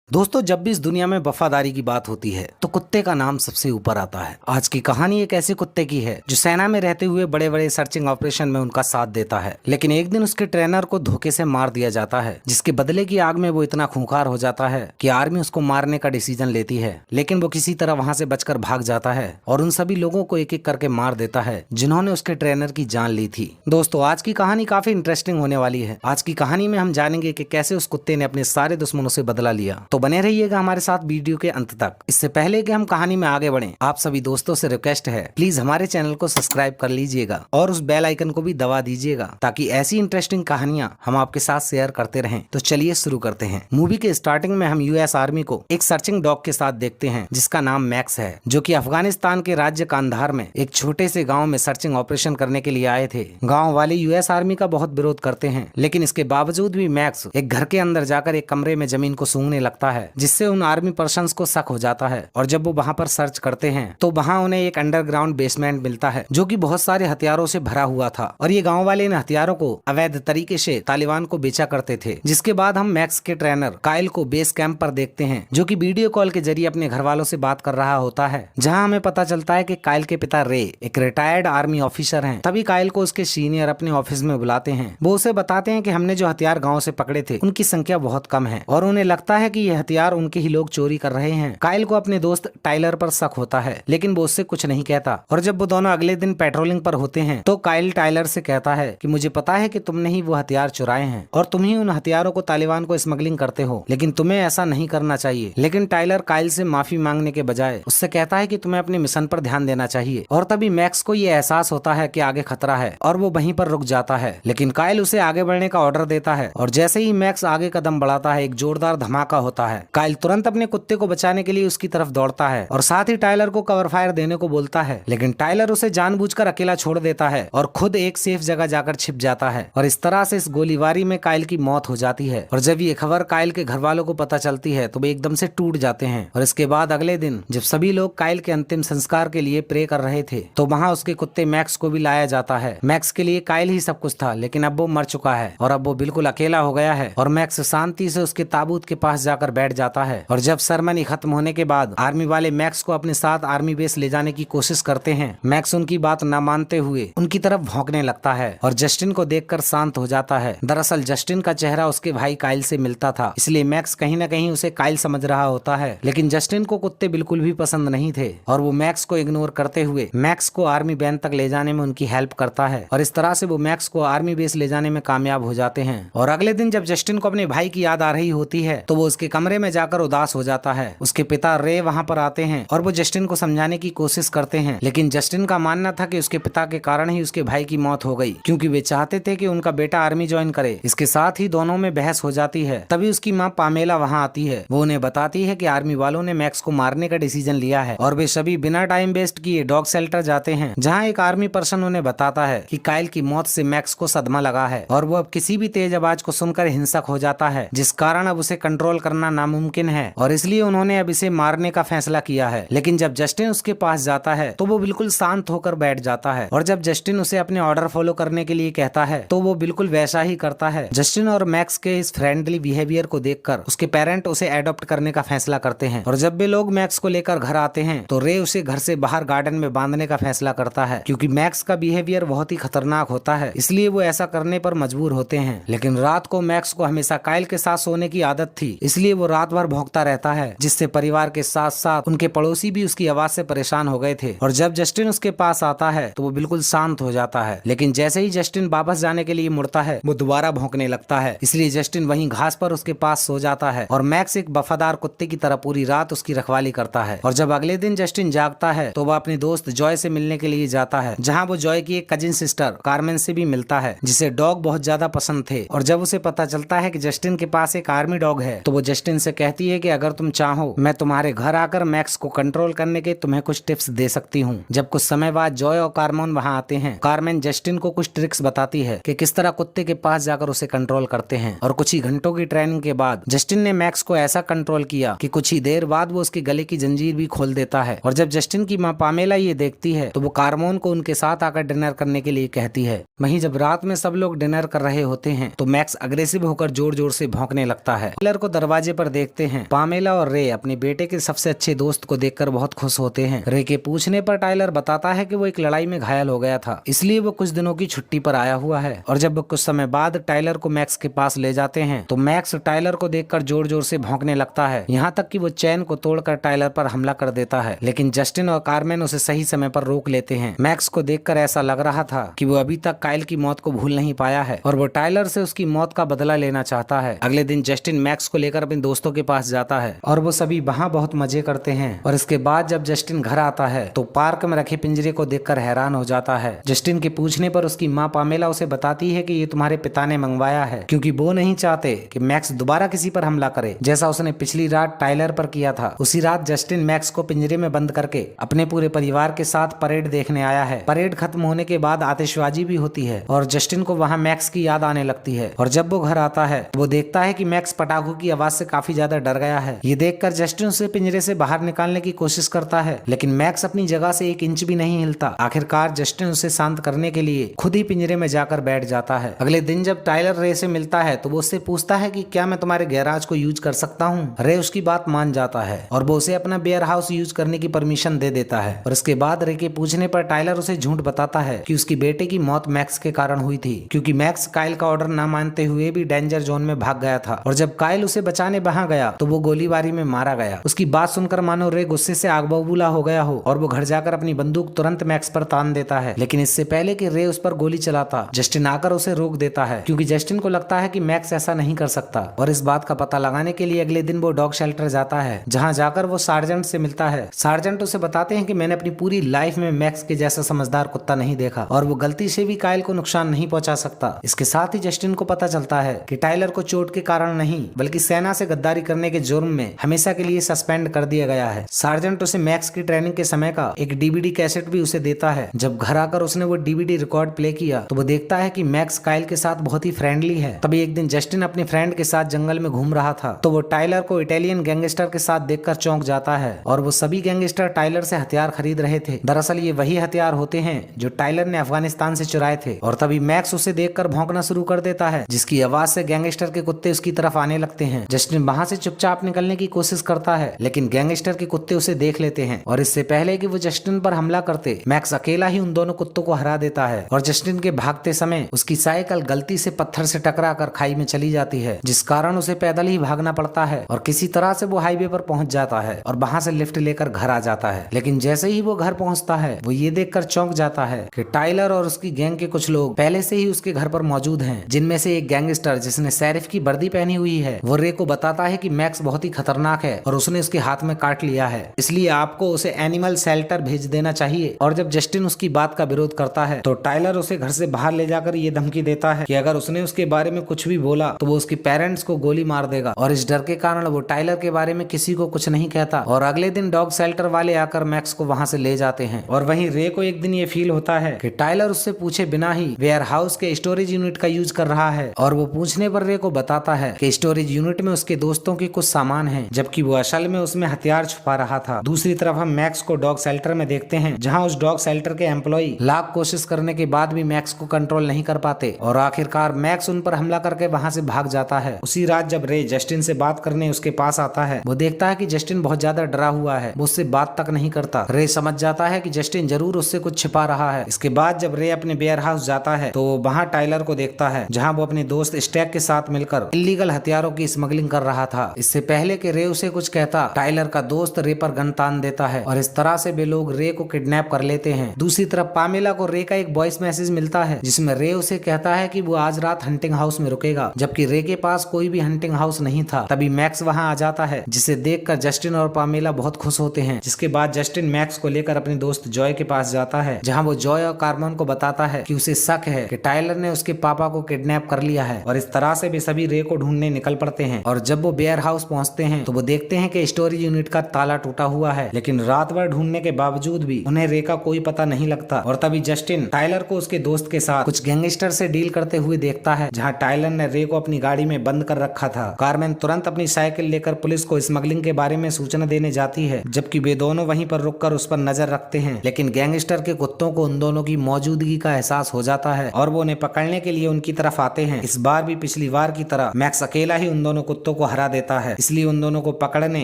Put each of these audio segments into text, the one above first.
दोस्तों, जब भी इस दुनिया में वफादारी की बात होती है तो कुत्ते का नाम सबसे ऊपर आता है। आज की कहानी एक ऐसे कुत्ते की है जो सेना में रहते हुए बड़े बड़े सर्चिंग ऑपरेशन में उनका साथ देता है, लेकिन एक दिन उसके ट्रेनर को धोखे से मार दिया जाता है, जिसके बदले की आग में वो इतना खूंखार हो जाता है कि आर्मी उसको मारने का डिसीजन लेती है। लेकिन वो किसी तरह वहां से बचकर भाग जाता है और उन सभी लोगों को एक एक करके मार देता है जिन्होंने उसके ट्रेनर की जान ली थी। दोस्तों, आज की कहानी काफी इंटरेस्टिंग होने वाली है। आज की कहानी में हम जानेंगे कि कैसे उस कुत्ते ने अपने सारे दुश्मनों से बदला लिया। तो बने रहिएगा हमारे साथ वीडियो के अंत तक। इससे पहले कि हम कहानी में आगे बढ़ें, आप सभी दोस्तों से रिक्वेस्ट है, प्लीज हमारे चैनल को सब्सक्राइब कर लीजिएगा और उस बेल आइकन को भी दबा दीजिएगा ताकि ऐसी इंटरेस्टिंग कहानियां हम आपके साथ शेयर करते रहें। तो चलिए शुरू करते हैं। मूवी के स्टार्टिंग में हम यूएस आर्मी को एक सर्चिंग डॉग के साथ देखते हैं जिसका नाम मैक्स है, जो कि अफगानिस्तान के राज्य कांधार में एक छोटे से गाँव में सर्चिंग ऑपरेशन करने के लिए आए थे। गाँव वाले यूएस आर्मी का बहुत विरोध करते हैं, लेकिन इसके बावजूद भी मैक्स एक घर के अंदर जाकर एक कमरे में जमीन को सूंघने लगता है, जिससे उन आर्मी पर्सन्स को शक हो जाता है। और जब वो वहाँ पर सर्च करते हैं तो वहाँ उन्हें एक अंडरग्राउंड बेसमेंट मिलता है जो कि बहुत सारे हथियारों से भरा हुआ था, और ये गांव वाले इन हथियारों को अवैध तरीके से तालिबान को बेचा करते थे। जिसके बाद हम मैक्स के ट्रेनर काइल को बेस कैंप पर देखते हैं, जो कि वीडियो कॉल के जरिए अपने घर वालों से बात कर रहा होता है, जहाँ हमें पता चलता है कि काइल के पिता रे एक रिटायर्ड आर्मी ऑफिसर हैं। तभी काइल को उसके सीनियर अपने ऑफिस में बुलाते हैं। वो उसे बताते हैं कि हमने जो हथियार गाँव से पकड़े थे उनकी संख्या बहुत कम है और उन्हें लगता है कि ये हथियार उनके ही लोग चोरी कर रहे हैं। काइल को अपने दोस्त टाइलर पर शक होता है, लेकिन वो उससे कुछ नहीं कहता। और जब वो दोनों अगले दिन पेट्रोलिंग पर होते हैं तो काइल टाइलर से कहता है कि मुझे पता है कि तुमने ही वो हथियार चुराए हैं और तुम ही उन हथियारों को तालिबान को स्मगलिंग करते हो, लेकिन तुम्हें ऐसा नहीं करना चाहिए। लेकिन टाइलर काइल से माफी मांगने के बजाय उससे कहता है कि तुम्हें अपने मिशन पर ध्यान देना चाहिए। और तभी मैक्स को ये एहसास होता है कि आगे खतरा है और वो वहीं पर रुक जाता है, लेकिन काइल उसे आगे बढ़ने का ऑर्डर देता है। और जैसे ही मैक्स आगे कदम बढ़ाता है, एक जोरदार धमाका होता है। काइल तुरंत अपने कुत्ते को बचाने के लिए उसकी तरफ दौड़ता है और साथ ही टाइलर को कवर फायर देने को बोलता है, लेकिन टाइलर उसे जानबूझकर अकेला छोड़ देता है और खुद एक सेफ जगह जाकर छिप जाता है। और इस तरह से इस गोलीबारी में काइल की मौत हो जाती है। और जब ये खबर काइल के घर वालों को पता चलती है तो वे एकदम से टूट जाते हैं। और इसके बाद अगले दिन जब सभी लोग काइल के अंतिम संस्कार के लिए प्रे कर रहे थे तो वहाँ उसके कुत्ते मैक्स को भी लाया जाता है। मैक्स के लिए काइल ही सब कुछ था, लेकिन अब वो मर चुका है और अब वो बिल्कुल अकेला हो गया है। और मैक्स शांति से उसके ताबूत के पास जाकर बैठ जाता है। और जब सेरेमनी खत्म होने के बाद आर्मी वाले मैक्स को अपने साथ आर्मी बेस ले जाने की कोशिश करते हैं, मैक्स उनकी बात न मानते हुए उनकी तरफ भौंकने लगता है और जस्टिन को देखकर शांत हो जाता है। दरअसल जस्टिन का चेहरा उसके भाई काइल से मिलता था, इसलिए मैक्स कहीं न कहीं उसे काइल समझ रहा होता है। लेकिन जस्टिन को कुत्ते बिल्कुल भी पसंद नहीं थे और वो मैक्स को इग्नोर करते हुए मैक्स को आर्मी बैन तक ले जाने में उनकी हेल्प करता है। और इस तरह से वो मैक्स को आर्मी बेस ले जाने में कामयाब हो जाते हैं। और अगले दिन जब जस्टिन को अपने भाई की याद आ रही होती है तो वो उसके कमरे में जाकर उदास हो जाता है। उसके पिता रे वहाँ पर आते हैं और वो जस्टिन को समझाने की कोशिश करते हैं, लेकिन जस्टिन का मानना था कि उसके पिता के कारण ही उसके भाई की मौत हो गई, क्योंकि वे चाहते थे कि उनका बेटा आर्मी ज्वाइन करे। इसके साथ ही दोनों में बहस हो जाती है। तभी उसकी माँ पामेला वहाँ आती है। वो उन्हें बताती है कि आर्मी वालों ने मैक्स को मारने का डिसीजन लिया है और वे सभी बिना टाइम वेस्ट किए डॉग शेल्टर जाते हैं, जहाँ एक आर्मी पर्सन उन्हें बताता है कि काइल की मौत से मैक्स को सदमा लगा है और वो अब किसी भी तेज आवाज को सुनकर हिंसक हो जाता है, जिस कारण अब उसे कंट्रोल करना नामुमकिन है और इसलिए उन्होंने अब इसे मारने का फैसला किया है। लेकिन जब जस्टिन उसके पास जाता है तो वो बिल्कुल शांत होकर बैठ जाता है और जब जस्टिन उसे अपने ऑर्डर फॉलो करने के लिए कहता है तो वो बिल्कुल वैसा ही करता है। जस्टिन और मैक्स के इस फ्रेंडली बिहेवियर को देखकर उसके पेरेंट उसे एडॉप्ट करने का फैसला करते हैं। और जब भी लोग मैक्स को लेकर घर आते हैं तो रे उसे घर से बाहर गार्डन में बांधने का फैसला करता है, क्योंकि मैक्स का बिहेवियर बहुत ही खतरनाक होता है, इसलिए वो ऐसा करने पर मजबूर होते हैं। लेकिन रात को मैक्स को हमेशा काइल के साथ सोने की आदत थी, इसलिए वो रात भर भौंकता रहता है, जिससे परिवार के साथ साथ उनके पड़ोसी भी उसकी आवाज से परेशान हो गए थे। और जब जस्टिन उसके पास आता है तो वो बिल्कुल शांत हो जाता है, लेकिन जैसे ही जस्टिन वापस जाने के लिए मुड़ता है वो दोबारा भौंकने लगता है, इसलिए जस्टिन वहीं घास पर उसके पास सो जाता है और मैक्स एक वफादार कुत्ते की तरह पूरी रात उसकी रखवाली करता है। और जब अगले दिन जस्टिन जागता है तो वह अपने दोस्त जॉय से मिलने के लिए जाता है, जहाँ वो जॉय की एक कजिन सिस्टर कार्मेन से भी मिलता है, जिसे डॉग बहुत ज्यादा पसंद थे। और जब उसे पता चलता है कि जस्टिन के पास एक आर्मी डॉग है तो वो जस्टिन से कहती है कि अगर तुम चाहो मैं तुम्हारे घर आकर मैक्स को कंट्रोल करने के तुम्हें कुछ टिप्स दे सकती हूँ। जब कुछ समय बाद जॉय और कार्मेन वहाँ आते हैं, कार्मेन जस्टिन को कुछ ट्रिक्स बताती है कि किस तरह कुत्ते के पास जाकर उसे कंट्रोल करते हैं। और कुछ ही घंटों की ट्रेनिंग के बाद जस्टिन ने मैक्स को ऐसा कंट्रोल किया कि कुछ ही देर बाद वो उसके गले की जंजीर भी खोल देता है। और जब जस्टिन की माँ पामेला ये देखती है तो वो कार्मेन को उनके साथ आकर डिनर करने के लिए कहती है। वहीं जब रात में सब लोग डिनर कर रहे होते हैं तो मैक्स अग्रेसिव होकर जोर जोर से भौंकने लगता है। टाइलर को दरवाजे पर देखते हैं पामेला और रे अपने बेटे के सबसे अच्छे दोस्त को देखकर बहुत खुश होते हैं। रे के पूछने पर टाइलर बताता है कि वो एक लड़ाई में घायल हो गया था, इसलिए वो कुछ दिनों की छुट्टी पर आया हुआ है। और जब वो कुछ समय बाद टाइलर को मैक्स के पास ले जाते हैं तो मैक्स टाइलर को देखकर जोर जोर से भौंकने लगता है, यहाँ तक कि वो चैन को तोड़कर टाइलर पर हमला कर देता है। लेकिन जस्टिन और कार्मेन उसे सही समय पर रोक लेते हैं। मैक्स को देखकर ऐसा लग रहा था कि वो अभी तक काइल की मौत को भूल नहीं पाया है और वो टाइलर से उसकी मौत का बदला लेना चाहता है। अगले दिन जस्टिन मैक्स को लेकर अपने दोस्तों के पास जाता है और वो सभी वहाँ बहुत मजे करते हैं। और इसके बाद जब जस्टिन घर आता है तो पार्क में रखे पिंजरे को देखकर हैरान हो जाता है। जस्टिन के पूछने पर उसकी माँ पामेला उसे बताती है कि ये तुम्हारे पिता ने मंगवाया है, क्योंकि वो नहीं चाहते कि मैक्स दोबारा किसी पर हमला करे, जैसा उसने पिछली रात टाइलर पर किया था। उसी रात जस्टिन मैक्स को पिंजरे में बंद करके अपने पूरे परिवार के साथ परेड देखने आया है। परेड खत्म होने के बाद आतिशबाजी भी होती है और जस्टिन को वहाँ मैक्स की याद आने लगती है। और जब वो घर आता है तो वो देखता है कि मैक्स पटाखों की आवाज से काफी ज्यादा डर गया है। ये देखकर जस्टिन उसे पिंजरे से बाहर निकालने की कोशिश करता है, लेकिन मैक्स अपनी जगह से 1 इंच भी नहीं हिलता। आखिरकार जस्टिन उसे शांत करने के लिए खुद ही पिंजरे में जाकर बैठ जाता है। अगले दिन जब टाइलर रे से मिलता है तो वो उससे पूछता है कि क्या मैं तुम्हारे गैराज को यूज कर सकता हूँ। रे उसकी बात मान जाता है और वो उसे अपना वेयर हाउस यूज करने की परमिशन दे देता है। और इसके बाद रे के पूछने पर टाइलर उसे झूठ बताता है कि उसकी बेटे की मौत मैक्स के कारण हुई थी, क्योंकि मैक्स काइल का ऑर्डर न मानते हुए भी डेंजर जोन में भाग गया था और जब काइल उसे बचाने वहां गया तो वो गोलीबारी में मारा गया। उसकी बात सुनकर मानो रे गुस्से से आग बबूला हो गया हो और वो घर जाकर अपनी बंदूक तुरंत मैक्स पर तान देता है। लेकिन इससे पहले कि रे उस पर गोली चलाता, जस्टिन आकर उसे रोक देता है, क्योंकि जस्टिन को लगता है कि मैक्स ऐसा नहीं कर सकता। और इस बात का पता लगाने के लिए अगले दिन वो डॉग शेल्टर जाता है, जहां जाकर वो सार्जेंट से मिलता है। सार्जेंट उसे बताते हैं कि मैंने अपनी पूरी लाइफ में मैक्स के जैसा समझदार कुत्ता नहीं देखा और वो गलती से भी काइल को नुकसान नहीं पहुंचा सकता। इसके साथ ही जस्टिन को पता चलता है कि टाइलर को चोट के कारण नहीं बल्कि सेना से गद्दारी करने के जुर्म में हमेशा के लिए सस्पेंड कर दिया गया है। सार्जेंट उसे मैक्स की ट्रेनिंग के समय का एक डीवीडी कैसेट भी उसे देता है। जब घर आकर उसने वो डीवीडी रिकॉर्ड प्ले किया तो वो देखता है कि मैक्स काइल के साथ बहुत ही फ्रेंडली है। तभी एक दिन जस्टिन अपने फ्रेंड के साथ जंगल में घूम रहा था तो वो टाइलर को इटालियन गैंगस्टर के साथ देखकर चौंक जाता है और वो सभी गैंगस्टर टाइलर से हथियार खरीद रहे थे। दरअसल ये वही हथियार होते हैं जो टाइलर ने अफगानिस्तान से चुराए थे। और तभी मैक्स उसे देखकर भौंकना शुरू कर देता है, जिसकी आवाज से गैंगस्टर के कुत्ते उसकी तरफ आने लगते हैं। जस्टिन वहां से चुपचाप निकलने की कोशिश करता है, लेकिन गैंगस्टर के कुत्ते उसे देख लेते हैं और इससे पहले कि वो जस्टिन पर हमला करते, मैक्स अकेला ही उन दोनों कुत्तों को हरा देता है। और जस्टिन के भागते समय उसकी साइकिल गलती से पत्थर से टकराकर खाई में चली जाती है, जिस कारण उसे पैदल ही भागना पड़ता है और किसी तरह से वो हाईवे पर पहुंच जाता है और वहां से लिफ्ट लेकर घर आ जाता है। लेकिन जैसे ही वो घर पहुंचता है वो ये देखकर चौंक जाता है कि टाइलर और उसकी गैंग के कुछ लोग पहले से ही उसके घर पर मौजूद हैं, जिनमें से एक गैंगस्टर जिसने शेरिफ की वर्दी पहनी हुई है वो रे को बताता है कि मैक्स बहुत ही खतरनाक है और उसने उसके हाथ में काट लिया है, इसलिए आपको उसे एनिमल शेल्टर भेज देना चाहिए। और जब जस्टिन उसकी बात का विरोध करता है तो टाइलर उसे घर से बाहर ले जाकर ये धमकी देता है कि अगर उसने उसके बारे में कुछ भी बोला तो वो उसके पेरेंट्स को गोली मार देगा। और इस डर के कारण वो टाइलर के बारे में किसी को कुछ नहीं कहता। और अगले दिन डॉग शेल्टर वाले आकर मैक्स को वहां से ले जाते हैं। और वहीं रे को एक दिन ये फील होता है कि टाइलर उससे पूछे बिना ही वेयर हाउस के स्टोरेज यूनिट का यूज कर रहा है और वो पूछने पर रे को बताता है कि स्टोरेज यूनिट में उसके दोस्तों के कुछ सामान हैं, जबकि वो असल में उसमें हथियार छुपा रहा था। दूसरी तरफ हम मैक्स को डॉग शेल्टर में देखते हैं, जहां उस डॉग शेल्टर के एम्प्लॉय लाख कोशिश करने के बाद भी मैक्स को कंट्रोल नहीं कर पाते और आखिरकार मैक्स उन पर हमला करके वहां से भाग जाता है। उसी रात जब रे जस्टिन से बात करने उसके पास आता है, वो देखता है कि जस्टिन बहुत ज्यादा डरा हुआ है, वो उससे बात तक नहीं करता। रे समझ जाता है कि जस्टिन जरूर उससे कुछ छिपा रहा है। इसके बाद जब रे अपने वेयर हाउस जाता है तो वहाँ टाइलर को देखता है, जहाँ वो अपने दोस्त स्टैक के साथ मिलकर इलीगल हथियारों की स्मगलिंग कर रहा था। इससे पहले कि रे उसे कुछ कहता, टाइलर का दोस्त रे पर गन तान देता है और इस तरह से वे लोग रे को किडनैप कर लेते हैं। दूसरी तरफ पामेला को रे का एक वॉइस मैसेज मिलता है, जिसमें रे उसे कहता है कि वो आज रात हंटिंग हाउस में रुकेगा, जबकि रे के पास कोई भी हंटिंग हाउस नहीं था। तभी मैक्स वहां आ जाता है, जिसे देखकर जस्टिन और पामेला बहुत खुश होते हैं। जिसके बाद जस्टिन मैक्स को लेकर अपने दोस्त जॉय के पास जाता है, जहां वो जॉय और कार्मेन को बताता है कि उसे शक है कि टाइलर ने उसके पापा को किडनैप कर लिया है। और इस तरह से वे सभी रे को ढूंढने निकल पड़ते हैं। और जब वो वेयर हाउस पहुंचते हैं तो वो देखते हैं कि स्टोरेज यूनिट का ताला टूटा हुआ है, लेकिन रात भर ढूंढने के बावजूद भी उन्हें रे का कोई पता नहीं लगता। और तभी जस्टिन टाइलर को उसके दोस्त के साथ कुछ गैंगस्टर से डील करते हुए देखता है, जहां टाइलर ने रे को अपनी गाड़ी में बंद कर रखा था। कार्मेन तुरंत अपनी साइकिल लेकर पुलिस को स्मगलिंग के बारे में सूचना देने जाती है, जबकि वे दोनों वहीं पर रुककर उस पर नजर रखते हैं। लेकिन गैंगस्टर के कुत्तों को उन दोनों की मौजूदगी का एहसास हो जाता है और वो उन्हें पकड़ने के लिए उनकी तरफ आते हैं। इस बार भी पिछली बार की तरह मैक्स अकेला ही उन दोनों कुत्तों को को हरा देता है। इसलिए उन दोनों को पकड़ने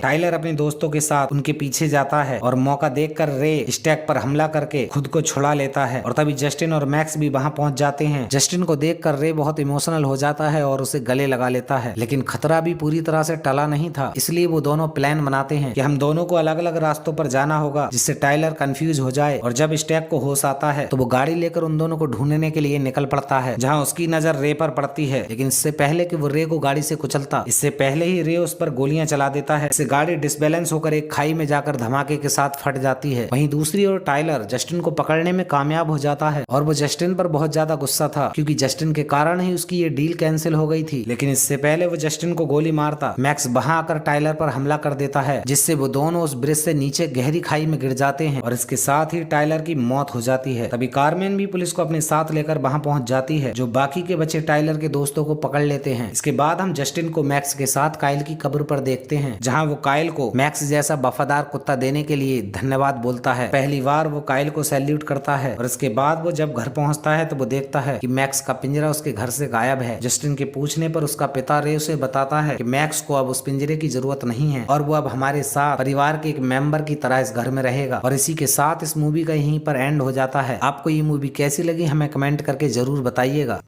टाइलर अपने दोस्तों के साथ उनके पीछे जाता है और मौका देखकर रे स्टैक पर हमला करके खुद को छुड़ा लेता है। और तभी जस्टिन और मैक्स भी वहां पहुंच जाते हैं। जस्टिन को देखकर रे बहुत इमोशनल हो जाता है और उसे गले लगा लेता है, लेकिन खतरा भी पूरी तरह से टला नहीं था। इसलिए वो दोनों प्लान बनाते हैं कि हम दोनों को अलग अलग रास्तों पर जाना होगा, जिससे टाइलर कंफ्यूज हो जाए। और जब स्टैक को होश आता है तो वो गाड़ी लेकर उन दोनों को ढूंढने के लिए निकल पड़ता है, जहाँ उसकी नजर रे पर पड़ती है। लेकिन इससे पहले कि वो रे को गाड़ी से कुचलता, इससे पहले ही रे उस पर गोलियां चला देता है। इससे गाड़ी डिसबैलेंस होकर एक खाई में जाकर धमाके के साथ फट जाती है। वहीं दूसरी ओर टाइलर जस्टिन को पकड़ने में कामयाब हो जाता है और वो जस्टिन पर बहुत ज्यादा गुस्सा था, क्योंकि जस्टिन के कारण ही उसकी ये डील कैंसिल हो गई थी। लेकिन इससे पहले वो जस्टिन को गोली मारता मैक्स वहां आकर टाइलर पर हमला कर देता है, जिससे वो दोनों उस ब्रिज से नीचे गहरी खाई में गिर जाते हैं और इसके साथ ही टाइलर की मौत हो जाती है। तभी कारमेन भी पुलिस को अपने साथ लेकर वहां पहुंच जाती है, जो बाकी के बचे टाइलर के दोस्तों को पकड़ लेते हैं। इसके बाद हम जस्टिन को मैक्स के साथ काइल की कब्र पर देखते हैं, जहां वो काइल को मैक्स जैसा वफादार कुत्ता देने के लिए धन्यवाद बोलता है। पहली बार वो काइल को सैल्यूट करता है और इसके बाद वो जब घर पहुंचता है तो वो देखता है कि मैक्स का पिंजरा उसके घर से गायब है। जस्टिन के पूछने पर उसका पिता रे उसे बताता है कि मैक्स को अब उस पिंजरे की जरूरत नहीं है और वो अब हमारे साथ परिवार के एक मेंबर की तरह इस घर में रहेगा। और इसी के साथ इस मूवी का यहीं पर एंड हो जाता है। आपको ये मूवी कैसी लगी हमें कमेंट करके जरूर बताइएगा।